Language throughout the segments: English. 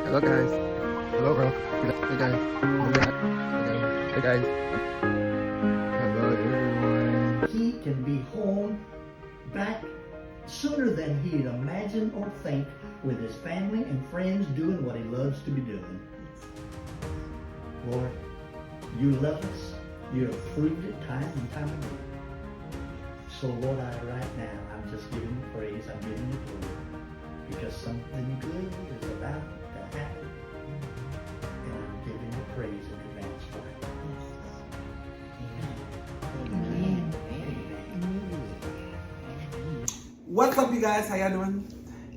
Hello guys. Hello bro. Hey guys. Hey guys. Hello everyone. He can be home back sooner than he'd imagine or think, with his family and friends doing what he loves to be doing. Lord, you love us. You have proved it time and time again. So Lord, right now, I'm just giving you praise. I'm giving you glory, because something good is about to happen. And I'm giving you praise in advance for it. Amen. What's up, you guys? How y'all doing?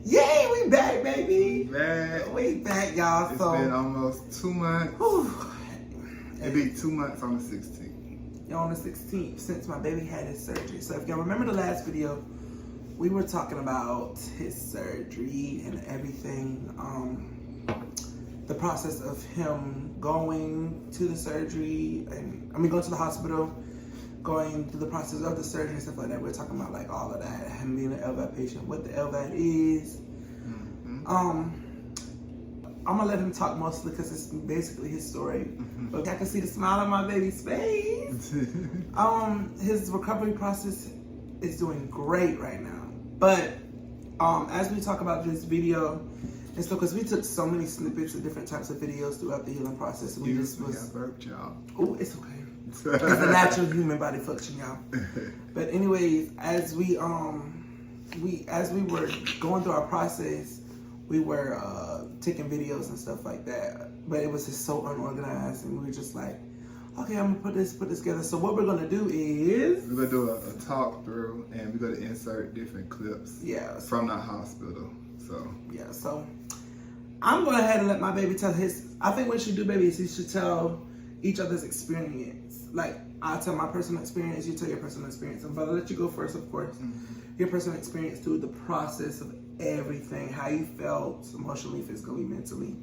Yay, we back, baby. Man, We back, y'all. it's So been almost 2 months. whew, It'll be 2 months on the 16th. on the 16th since my baby had his surgery. So if y'all remember the last video, we were talking about his surgery and everything. The process of him going to the surgery and going to the hospital, going through the process of the surgery and stuff like that. We're talking about like all of that, him being an LVAD patient, what the LVAD is. I'm gonna let him talk mostly because it's basically his story. But I can see the smile on my baby's face. His recovery process is doing great right now. But as we talk about this video, and so because we took so many snippets of different types of videos throughout the healing process, we just was. Burped, y'all. Oh, it's okay. It's a natural human body function, y'all. But anyways, as we were going through our process, we were taking videos and stuff like that. But it was just so unorganized, and we were just like, okay, I'm gonna put this together. So what we're gonna do is We're gonna do a talk through, and we're gonna insert different clips from the hospital. So I'm going ahead and let my baby tell his. I think what we should do, baby, is he should tell each other's experience. Like, I'll tell my personal experience, you tell your personal experience. I'm gonna let you go first, of course. Your personal experience through the process of everything, how you felt emotionally, physically, mentally.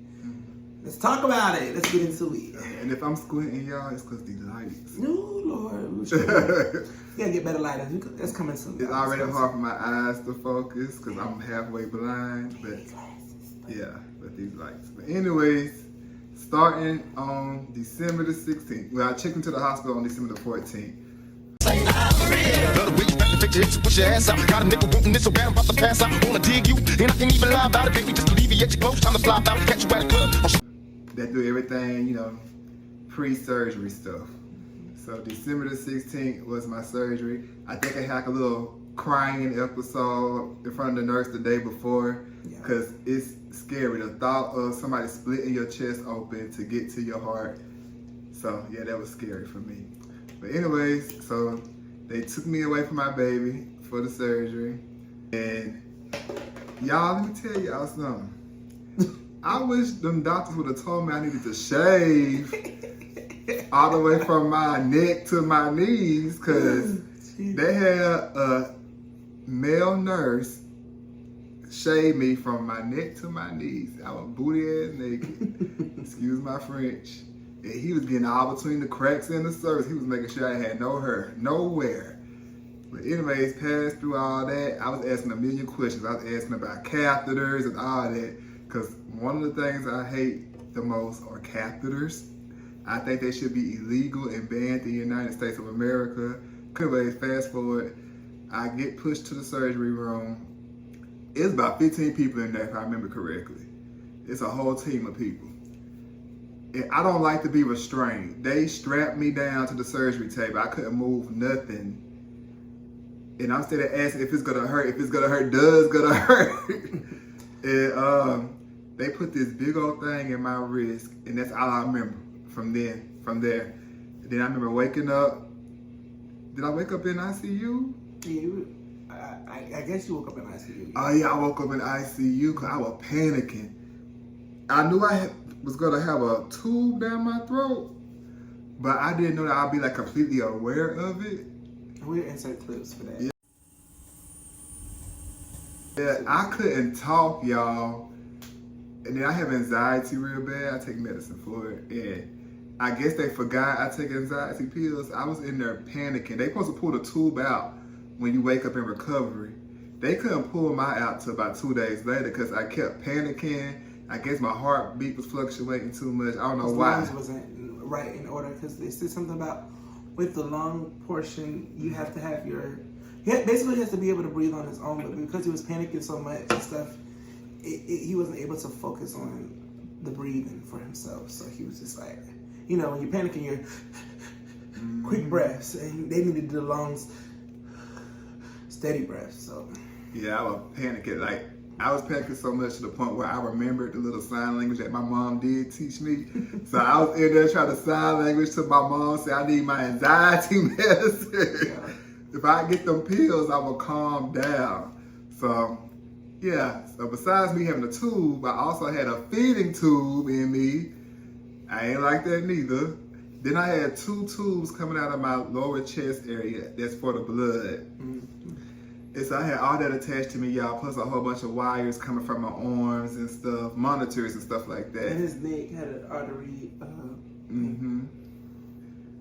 Let's talk about it. Let's get into it. And if I'm squinting, y'all, it's because these lights. No, Lord. We gotta get better lighting. That's coming soon. It's already hard for my eyes to focus because I'm halfway blind. But yeah, but these lights. But anyways, starting on December the 16th. Well, I checked into the hospital on December the 14th. Push your ass out. Got a nigga wanting this so bad I'm about to pass out. Wanna dig you, and I can even lie about it, baby. Just alleviate your clothes, time to fly out, catch you at a club. That do everything, pre-surgery stuff. So December the 16th was my surgery. I think I had like a little crying episode in front of the nurse the day before, because it's scary. The thought of somebody splitting your chest open to get to your heart. So yeah, that was scary for me. But anyways, so they took me away from my baby for the surgery. And y'all, let me tell y'all something. I wish them doctors would have told me I needed to shave all the way from my neck to my knees, because they had a male nurse shave me from my neck to my knees. I was booty ass naked. Excuse my French. And he was getting all between the cracks in the surface. He was making sure I had no hair, nowhere. But anyways, passed through all that. I was asking a million questions. I was asking about catheters and all that. Because one of the things I hate the most are catheters. I think they should be illegal and banned in the United States of America. Anyways, fast forward, I get pushed to the surgery room. It's about 15 people in there, if I remember correctly. It's a whole team of people. And I don't like to be restrained. They strapped me down to the surgery table. I couldn't move nothing. And I'm still asking if it's gonna hurt. If it's gonna hurt, does gonna hurt. And they put this big old thing in my wrist, and that's all I remember from there. And then I remember waking up. Did I wake up in ICU? I guess you woke up in ICU. Oh yeah, I woke up in ICU because I was panicking. I knew I was gonna have a tube down my throat, but I didn't know that I'd be like completely aware of it. We'll insert clips for that. Yeah, I couldn't talk, y'all. And then I have anxiety real bad. I take medicine for it. And I guess they forgot I take anxiety pills. I was in there panicking. They supposed to pull the tube out when you wake up in recovery. They couldn't pull mine out till about 2 days later because I kept panicking. I guess my heartbeat was fluctuating too much. I don't know why. Lungs wasn't right in order because they said something about with the lung portion, you have to have your, basically he has to be able to breathe on his own, but because he was panicking so much and stuff, he wasn't able to focus on the breathing for himself. So he was just like, you know, when you're panicking, you're quick breaths, and they needed the lungs steady breaths. So yeah, I was panicking. Like I was panicking so much to the point where I remembered the little sign language that my mom did teach me. So I was in there trying to sign language to my mom, say I need my anxiety medicine. Yeah. If I get them pills, I will calm down. So yeah, so besides me having a tube, I also had a feeding tube in me. I ain't like that neither. Then I had 2 tubes coming out of my lower chest area. That's for the blood. And so I had all that attached to me, y'all, plus a whole bunch of wires coming from my arms and stuff, monitors and stuff like that. and his neck had an artery.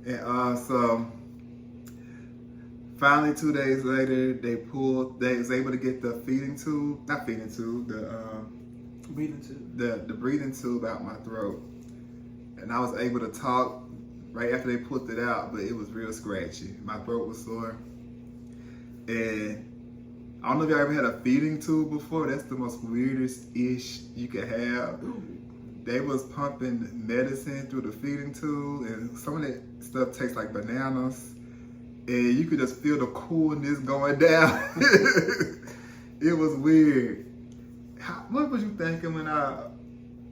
And so finally 2 days later, they was able to get the breathing tube, the breathing tube out my throat. And I was able to talk right after they pulled it out, but it was real scratchy. My throat was sore. And I don't know if y'all ever had a feeding tube before. That's the most weirdest ish you could have. They was pumping medicine through the feeding tube, and some of that stuff tastes like bananas. And you could just feel the coolness going down. It was weird. What was you thinking when I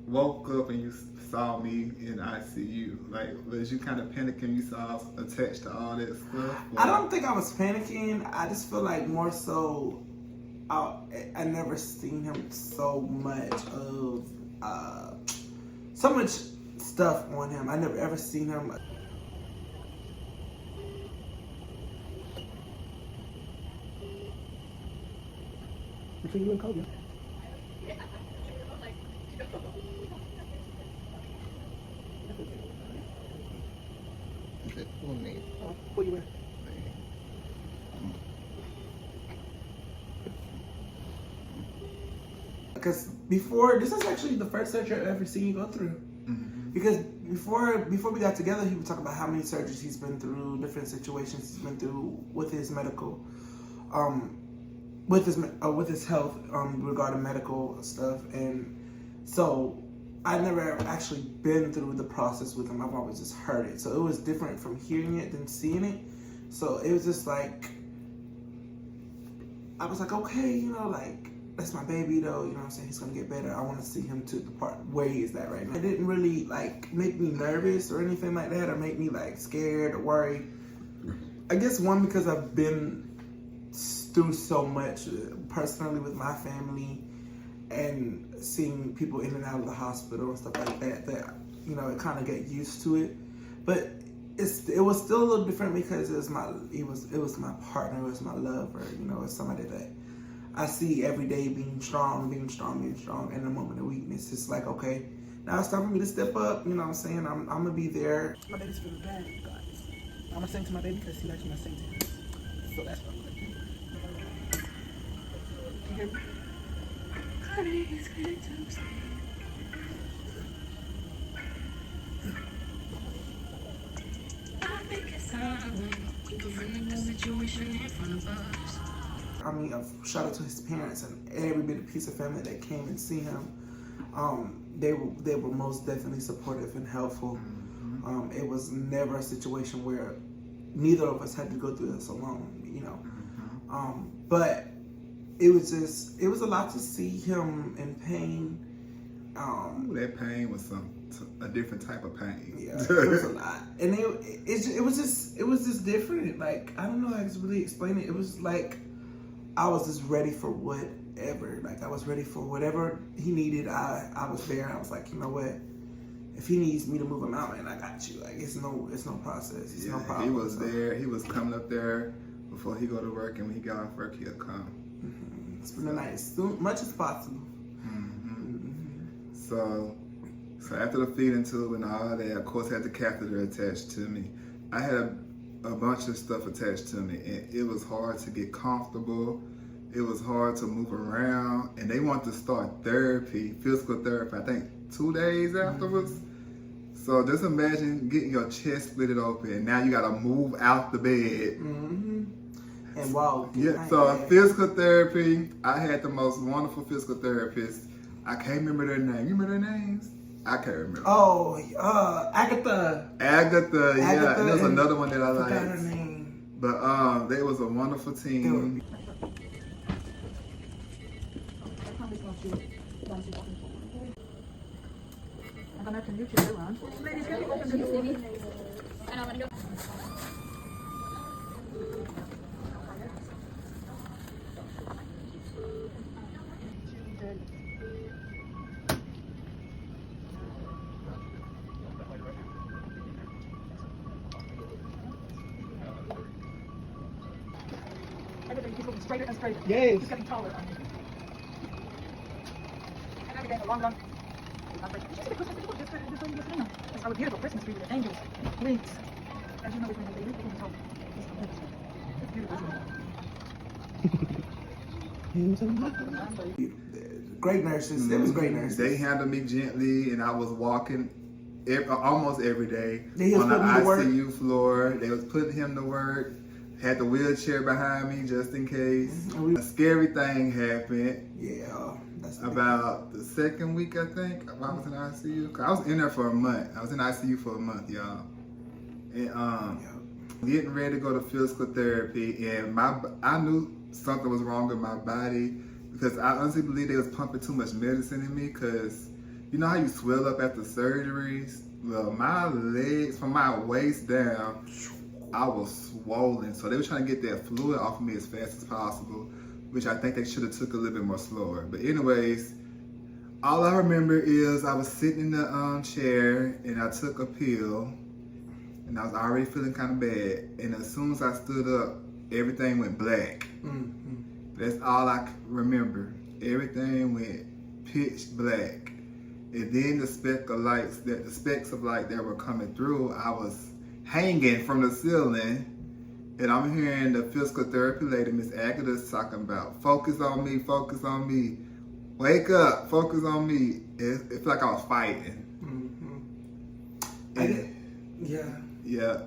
woke up and you saw me in ICU? Like, was you kind of panicking? You saw us attached to all that stuff? I don't think I was panicking. I just feel like more so, I never seen him so much of, so much stuff on him. I never ever seen him. Between you and Kobe. Okay, pull me. Pull you in. Because before, this is actually the first surgery I've ever seen you go through. Because before we got together, he would talk about how many surgeries he's been through, different situations he's been through with his medical, with his health, regarding medical stuff. And so I never actually been through the process with him. I've always just heard it. So it was different from hearing it than seeing it. So it was just like, I was like, okay, you know, like, that's my baby though, you know what I'm saying? He's gonna get better. I want to see him to the part where he is at right now. It didn't really like make me nervous or anything like that, or make me like scared or worried. I guess one, because I've been through so much personally with my family and seeing people in and out of the hospital and stuff like that, that, you know, it kind of get used to it. But it was still a little different because it was my partner, it was my lover, you know, it's somebody that I see every day being strong, in a moment of weakness. It's like, okay, now it's time for me to step up, you know what I'm saying? I'm gonna be there. My baby's feeling bad, guys. I'm gonna sing to my baby because he likes when I sing to him. So that's what I'm gonna do. Can you hear me? I mean, a shout out to his parents and every bit of piece of family that came and see him. They were most definitely supportive and helpful. It was never a situation where neither of us had to go through this alone, you know. But it was a lot to see him in pain. That pain was a different type of pain. Yeah, it was a lot, and it was just different. Like, I don't know how to really explain it. It was like I was just ready for whatever. Like, I was ready for whatever he needed. I was there. I was like, you know what? If he needs me to move a mountain, I got you. Like, it's no process. It's no problem. He was there. He was coming up there before he go to work, and when he got off work, he'll come. Spend the night as much as possible. So So after the feeding tube and all that, of course, I had the catheter attached to me. I had a bunch of stuff attached to me, and it was hard to get comfortable. It was hard to move around, and they wanted to start therapy, physical therapy, I think 2 days afterwards. So just imagine getting your chest split open, and now you gotta move out the bed. And walk. Yeah, so physical therapy, I had the most wonderful physical therapists. I can't remember their name. You remember their names? I can't remember. Oh, Agatha. Agatha, yeah, and there was another one that I forgot liked. her name. But they was a wonderful team. I'm gonna turn your chair around. Ladies, can you open the door? And I'm gonna go. Everything keeps moving straighter and straighter. Yes. He's getting taller. And everything along. It's our beautiful Christmas tree with angels, wings. As you know, it's beautiful. Great nurses. It was great nurses. They handled me gently, and I was walking almost every day They was on the putting you to work? ICU floor. They was putting him to work. Had the wheelchair behind me just in case. A scary thing happened. Yeah. That's About the second week, I think, I was in ICU. 'Cause I was in there for a month. I was in ICU for a month, y'all. And getting ready to go to physical therapy, and I knew something was wrong with my body because I honestly believe they was pumping too much medicine in me. Because you know how you swell up after surgeries? Well, my legs, from my waist down, I was swollen. So they were trying to get that fluid off of me as fast as possible, which I think they should have took a little bit more slower. But anyways, all I remember is I was sitting in the chair and I took a pill and I was already feeling kind of bad. And as soon as I stood up, everything went black. That's all I remember. Everything went pitch black. And then the specks of light that were coming through, I was hanging from the ceiling. And I'm hearing the physical therapy lady, Miss Agatha, talking about, focus on me, wake up, focus on me. It felt like I was fighting. Yeah.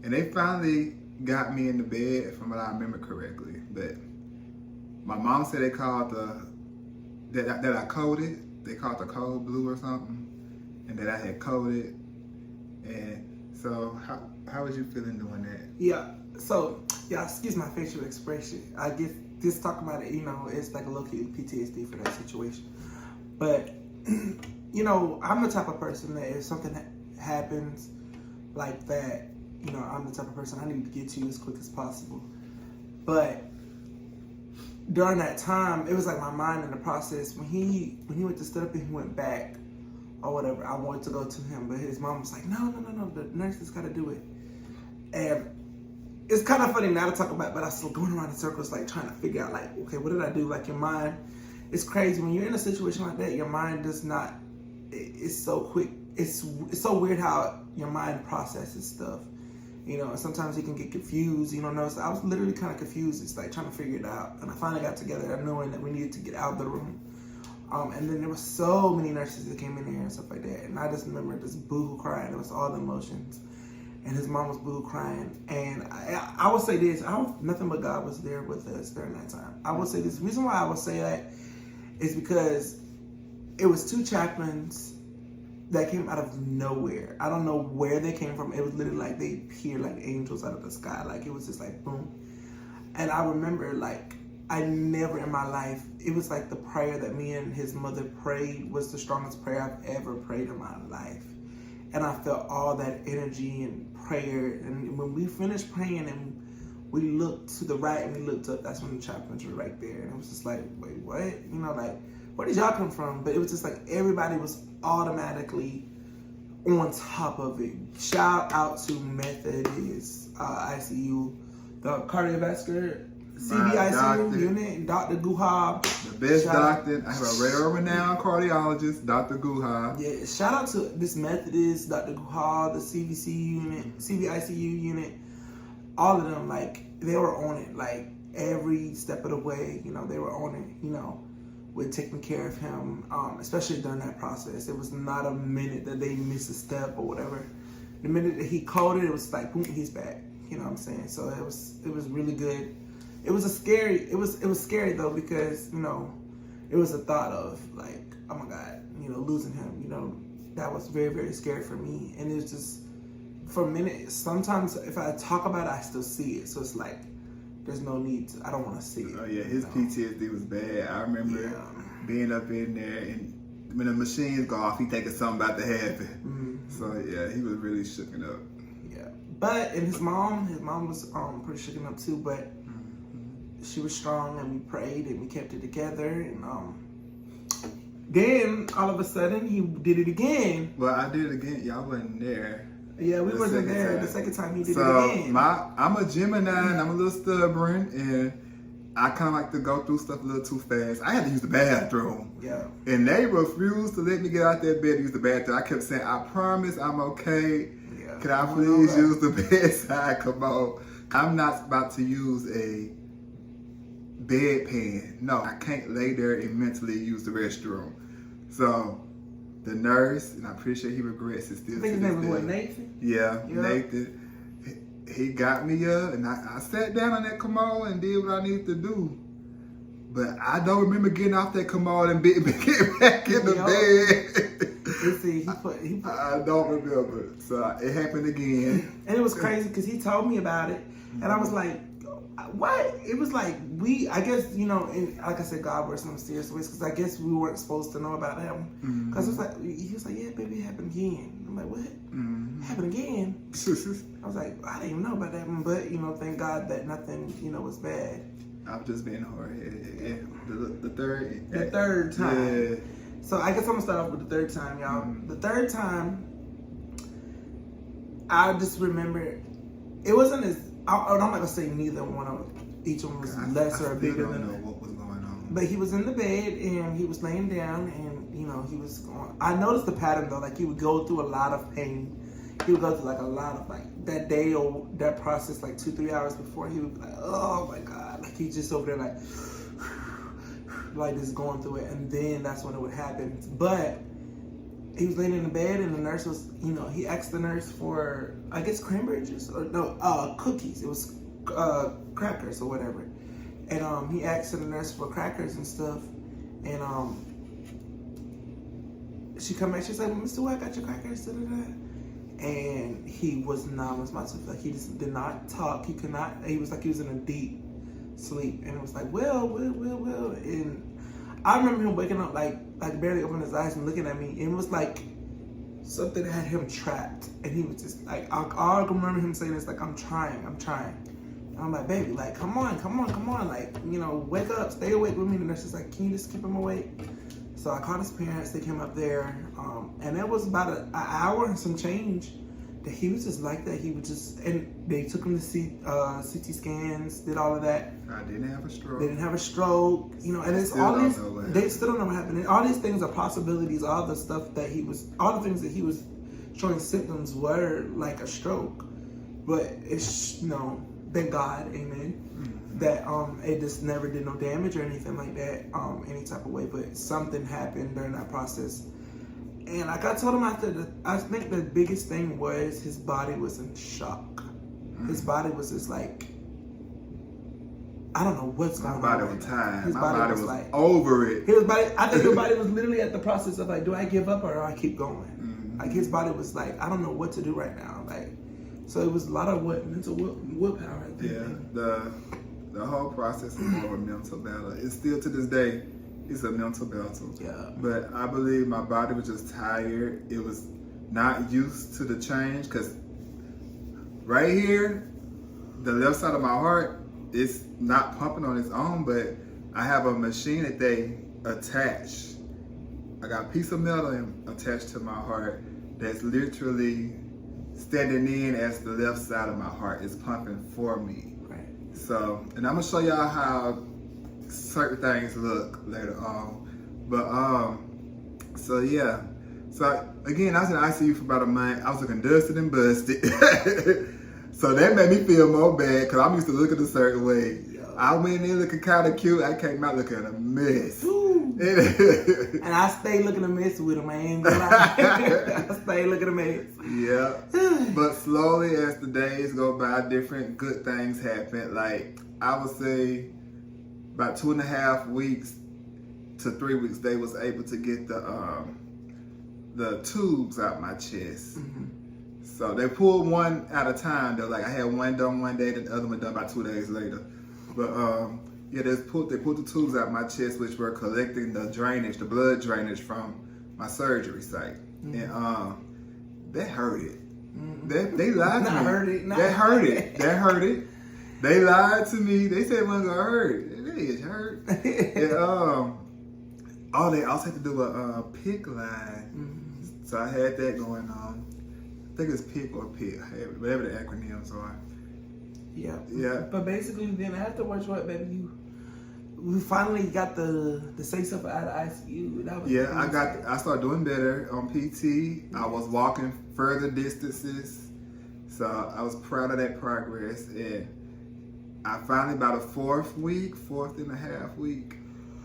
And they finally got me in the bed, from what I remember correctly. But my mom said they called that I coded. They called the code blue or something. And that I had coded. And so how was you feeling doing that? Yeah. So, yeah, excuse my facial expression. I guess just talking about it, you know, it's like a low-key PTSD for that situation. But, you know, I'm the type of person that if something happens like that, you know, I'm the type of person I need to get to you as quick as possible. But during that time, it was like my mind in the process. When he went to stand up and he went back or whatever, I wanted to go to him. But his mom was like, no, the nurse has got to do it. And it's kind of funny now to talk about, but I was still going around in circles, like trying to figure out, like, okay, what did I do? Like your mind, it's crazy when you're in a situation like that. Your mind does not. It's so quick. It's so weird how your mind processes stuff, you know. And sometimes you can get confused. You don't know. So I was literally kind of confused. It's like trying to figure it out. And I finally got together, knowing that we needed to get out of the room. And then there were so many nurses that came in here and stuff like that. And I just remember this boo crying. It was all the emotions. And his mom was boo crying. And I will say this, nothing but God was there with us during that time. I will say this, the reason why I will say that is because it was two chaplains that came out of nowhere. I don't know where they came from. It was literally like they appeared like angels out of the sky. Like it was just like boom. And I remember like, I never in my life, it was like the prayer that me and his mother prayed was the strongest prayer I've ever prayed in my life. And I felt all that energy and prayer. And when we finished praying and we looked to the right and we looked up, that's when the chaplains were right there. And it was just like, wait, what? You know, like, where did y'all come from? But it was just like everybody was automatically on top of it. Shout out to Methodist ICU, the cardiovascular CVICU unit, Dr. Guhab. The best Shout doctor. I have a renowned cardiologist, Dr. Guha. Yeah, shout out to this Methodist, Dr. Guhab, the CVICU unit, all of them. Like, they were on it, like, every step of the way. You know, they were on it, you know, with taking care of him, especially during that process. It was not a minute that they missed a step or whatever. The minute that he coded, it was like, boom, he's back. You know what I'm saying? So it was really good. It was scary though, because, you know, it was a thought of like, oh my God, you know, losing him. You know, that was very, very scary for me. And it was just, for a minute, sometimes if I talk about it, I still see it. So it's like, there's no need to, I don't want to see it. Oh yeah, his PTSD was bad. I remember being up in there, and when the machines go off, he thinking something about to happen. So yeah, he was really shooken up. Yeah, but and his mom was pretty shooken up too. But she was strong, and we prayed and we kept it together. And then all of a sudden he did it again. Well, I did it again. Y'all wasn't there. Yeah, we wasn't there time. the second time he did it So again. I'm a Gemini, and I'm a little stubborn, and I kind of like to go through stuff a little too fast. I had to use the bathroom. Yeah. And they refused to let me get out that bed to use the bathroom. I kept saying, I promise I'm okay. Yeah. Can I please use the bedside commode? I'm not about to use a bedpan. No, I can't lay there and mentally use the restroom. So the nurse, and I'm pretty sure he regrets it still. I think his name was what, Nathan? Yeah, Nathan. He got me up, and I sat down on that commode and did what I needed to do. But I don't remember getting off that commode and getting back in the bed. I don't remember. So it happened again. And it was crazy because he told me about it, and I was like, what? It was like, I guess, you know, and like I said, God works in mysterious ways, because I guess we weren't supposed to know about him. Because it was like, he was like, yeah, baby, it happened again. I'm like, what? Happened again? I was like, I didn't even know about that one, but, you know, thank God that nothing, you know, was bad. I've just been hard-headed. Yeah. The third time. Yeah. So I guess I'm gonna start off with the third time, y'all. The third time, I just remember, it wasn't as, I'm not gonna say neither one of each one was lesser or bigger than that. What was going on. But he was in the bed and he was laying down, and you know, he was going. I noticed the pattern though, like he would go through a lot of pain. He would go through like a lot of, like, that day or that process, like 2-3 hours before, he would be like, oh my God, like he's just over there like just going through it, and then that's when it would happen. But he was laying in the bed, and the nurse was, you know, he asked the nurse for, I guess, cranberry juice, or no, cookies. It was crackers or whatever. And he asked the nurse for crackers and stuff. And she come back, she's like, well, Mr. White, got your crackers? And he was non-responsive. Like, he just did not talk. He could not, he was like, he was in a deep sleep. And it was like, well. And I remember him waking up, like barely opening his eyes and looking at me. And it was like something that had him trapped. And he was just like, I remember him saying this, like, I'm trying. And I'm like, baby, like, come on. Like, you know, wake up, stay awake with me. The nurse is like, can you just keep him awake? So I called his parents, they came up there. And it was about an hour and some change that he was just like that. He would just, and they took him to see CT scans, did all of that. I didn't have a stroke. They didn't have a stroke, you know, and it's all these, they still don't know what happened. And all these things are possibilities, all the stuff that he was, all the things that he was showing symptoms were like a stroke. But it's, you know, thank God, amen, that it just never did no damage or anything like that, any type of way. But something happened during that process. And like I told him after, I think the biggest thing was his body was in shock. His body was just like, I don't know what's going on. My body was tired. His body was like over it. I think his body was literally at the process of like, do I give up or do I keep going? Like his body was like, I don't know what to do right now. Like, so it was a lot of mental willpower. I think. Yeah, the whole process is more of a mental battle. It's still to this day, it's a mental battle. Yeah. But I believe my body was just tired. It was not used to the change, because right here, the left side of my heart is not pumping on its own, but I have a machine that they attach. I got a piece of metal attached to my heart that's literally standing in as the left side of my heart is pumping for me. Right. So, and I'm gonna show y'all how certain things look later on. But so yeah. So again, I was in ICU for about a month. I was looking dusted and busted. So that made me feel more bad because I'm used to looking a certain way. I went in looking kind of cute. I came out looking a mess. And I stayed looking a mess with him. I ain't gonna lie. I stayed looking a mess. Yeah. But slowly as the days go by, different good things happen. Like I would say about 2.5 weeks to 3 weeks, they was able to get the tubes out my chest. So they pulled one at a time though. Like I had one done one day, the other one done about 2 days later. But yeah, they pulled the tubes out my chest, which were collecting the drainage, the blood drainage from my surgery site. And that hurt it. They lied to me. That hurt it. That hurt it. They lied to me. They said it wasn't gonna hurt. It is hurt. And they also had to do a PIC line. So I had that going on. I think it's PIC or PIC, whatever the acronyms are. Yeah. Yeah. But basically, then afterwards, what, baby? We finally got the safe stuff out of ICU. That was I started doing better on PT. I was walking further distances. So I was proud of that progress. And I finally, about the 4.5 week,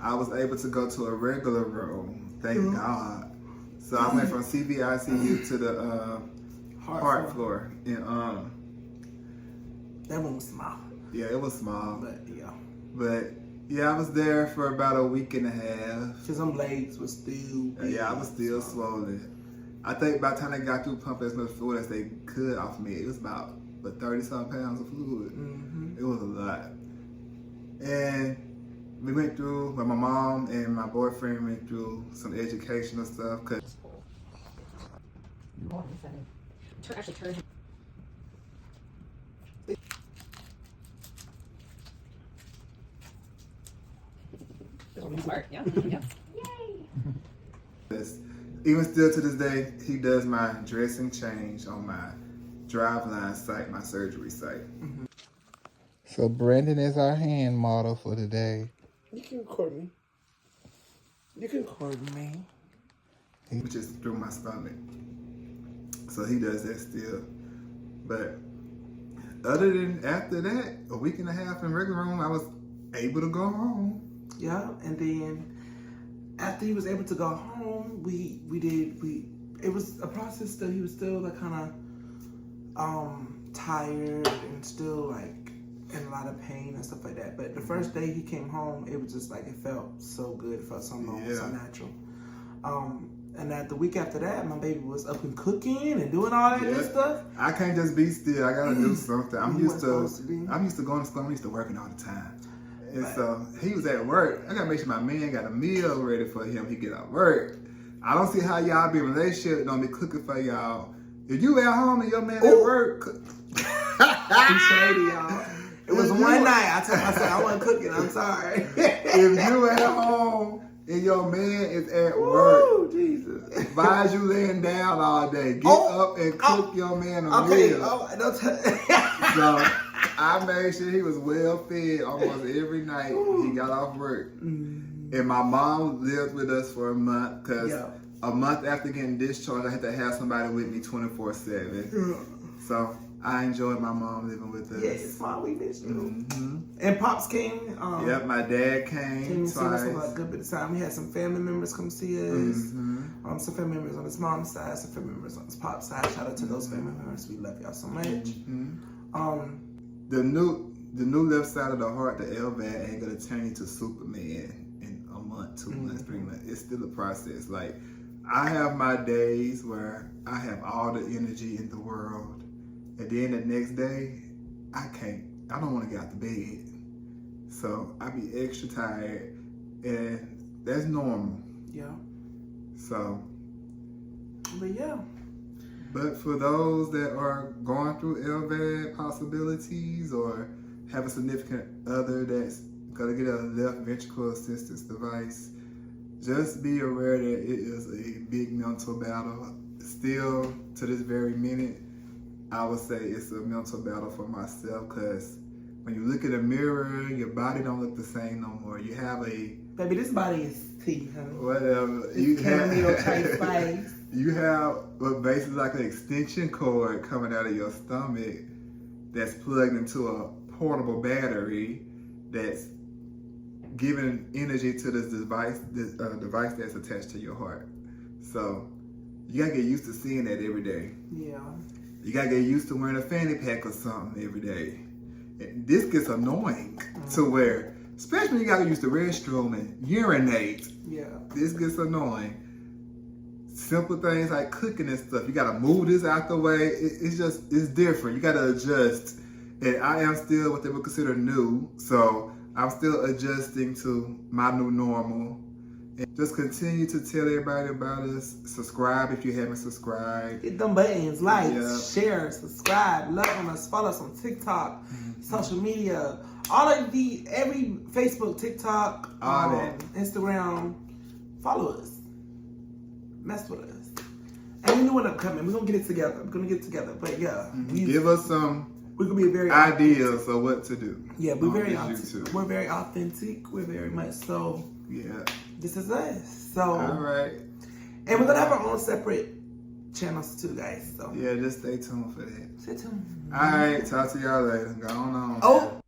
I was able to go to a regular room. Thank God. So I went from CVICU to the heart floor. And that one was small. Yeah, it was small. But yeah, I was there for about a week and a half. Cause them legs was still big. Yeah, I was still swollen. I think by the time they got through pumping as much fluid as they could off me, it was about 30-something pounds of fluid. It was a lot. And we went through, my mom and my boyfriend went through some educational stuff. Actually, turn. Smart, yeah. Even still to this day, he does my dressing change on my driveline site, my surgery site. So Brandon is our hand model for today. You can record me. You can record me. He just through my stomach. So he does that still. But other than after that, a week and a half in regular room, I was able to go home. Yeah, and then after he was able to go home, it was a process still. He was still like kind of tired and still like in a lot of pain and stuff like that. But the first day he came home, it was just like it felt so good, it felt so normal, so natural. And that the week after that, my baby was up and cooking and doing all that good stuff. I can't just be still. I gotta do something. I'm used to going to school. I'm used to working all the time. And so he was at work. I gotta make sure my man got a meal ready for him. He get out of work. I don't see how y'all be in a relationship and don't be cooking for y'all. If you at home and your man at work, I'm shady, y'all. It was one night. I told myself I wasn't cooking. I'm sorry. If you at home and your man is at work, Jesus. advise you laying down all day. Get up and cook your man a meal. Don't So I made sure he was well fed almost every night he got off work. And my mom lived with us for a month because a month after getting discharged, I had to have somebody with me 24/7. So I enjoyed my mom living with us. Yes, Mom, we missed you. And Pops came. Yep, my dad came to see us for a good bit of time. We had some family members come see us. Some family members on his mom's side, some family members on his pop's side. Shout out to those family members. We love y'all so much. The new left side of the heart, the LVAD, ain't gonna turn you to Superman in a month, 2 months, 3 months. It's still a process. Like, I have my days where I have all the energy in the world, and then the next day, I don't want to get out of bed. So I be extra tired, and that's normal. Yeah. So. But yeah. But for those that are going through LVAD possibilities or have a significant other that's gonna get a left ventricle assistance device, just be aware that it is a big mental battle. Still, to this very minute, I would say it's a mental battle for myself because when you look in the mirror, your body don't look the same no more. You have a Baby, this body is tea, honey. whatever. It's chamomile chai spice. You have what basically like an extension cord coming out of your stomach that's plugged into a portable battery that's giving energy to this device that's attached to your heart. So you gotta get used to seeing that every day. Yeah. You gotta get used to wearing a fanny pack or something every day. And this gets annoying to where, especially when you gotta use the restroom and urinate. Yeah. This gets annoying. Simple things like cooking and stuff. You gotta move this out the way. It's different. You gotta adjust. And I am still what they would consider new. So I'm still adjusting to my new normal. And just continue to tell everybody about us. Subscribe if you haven't subscribed. Hit them buttons, like, Yeah. share, subscribe, love on us, follow us on TikTok, social media, every Facebook, TikTok, All that. Instagram. Follow us. Mess with us. And we knew when I'm coming. We're gonna get it together. But yeah, Give us some we're gonna be a very ideas of what to do. Yeah, we're on very this authentic. YouTube. We're very authentic. We're very much so. Yeah. This is us. So, All right. and we're gonna have our own separate channels too, guys. So Yeah, just stay tuned for that. stay tuned. All right. Talk to y'all later. Go on. Oh,